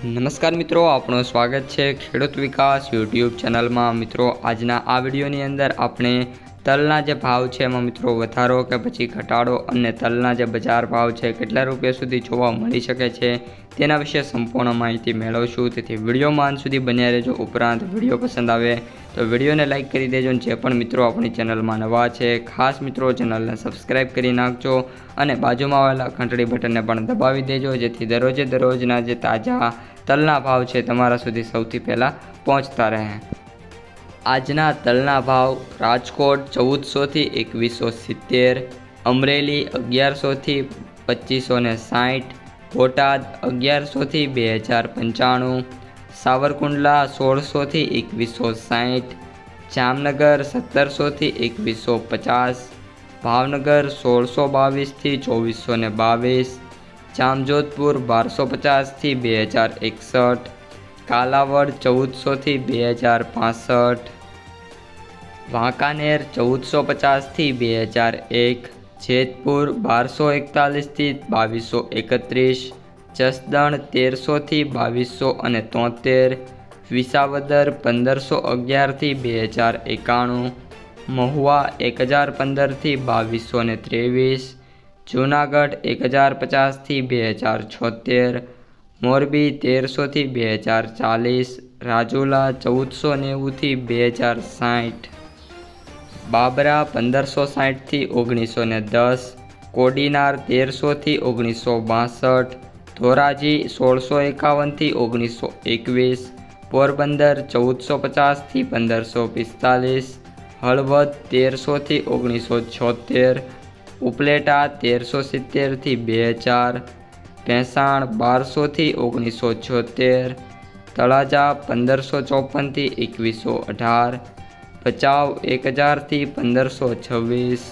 નમસ્કાર મિત્રો, આપણું સ્વાગત છે ખેડૂત વિકાસ યુટ્યુબ ચેનલમાં। મિત્રો, આજના આ વિડીયોની અંદર આપણે તલના જે ભાવ છે એમાં મિત્રો વધારો કે પછી ઘટાડો અને તલના જે બજાર ભાવ છે કેટલા રૂપિયા સુધી જોવા મળી શકે છે તેના વિશે સંપૂર્ણ માહિતી મેળવશું। તેથી વિડીયોમાં અંત સુધી બન્યા રહેજો। ઉપરાંત વિડીયો પસંદ આવે તો વિડીયોને લાઇક કરી દેજો। જે પણ મિત્રો આપણી ચેનલમાં નવા છે ખાસ મિત્રો ચેનલને સબસ્ક્રાઈબ કરી નાખજો અને બાજુમાં આવેલા ઘંટડી બટનને પણ દબાવી દેજો, જેથી દરરોજે દરરોજના જે તાજા તલના ભાવ છે તમારા સુધી સૌથી પહેલાં પહોંચતા રહે। આજના તલના ભાવ: રાજકોટ 1400 થી 2170, અમરેલી 1100 થી 2560, બોટાદ 1100 થી 2095, સાવરકુંડલા 1600 થી 2160, જામનગર 1700 થી 2150, ભાવનગર 1622 થી 2422, જામજોધપુર 1250 થી 2061, કાલાવડ 1400 થી 2065, વાંકાનેર 1450 થી 2001, જેતપુર 1241 થી 2231, જસદણ 1300 થી 2273, વિસાવદર 1511 થી 2091, મહુવા 1015 થી 2223, જૂનાગઢ 1050 થી 2076, મોરબી 1300 થી 2040, રાજુલા 1490 થી 2060, બાબરા 1560 થી 1910, કોડીનાર 1300 થી 1962, ધોરાજી 1651 થી 1921, પોરબંદર 1450 થી 1545, હળવદ 1300 થી 1976, ઉપલેટા 1370 થી 2000, ભેંસાણ 1200 થી 1976, તળાજા 1554 થી 2118, ભચાઉ 1000 થી 1526।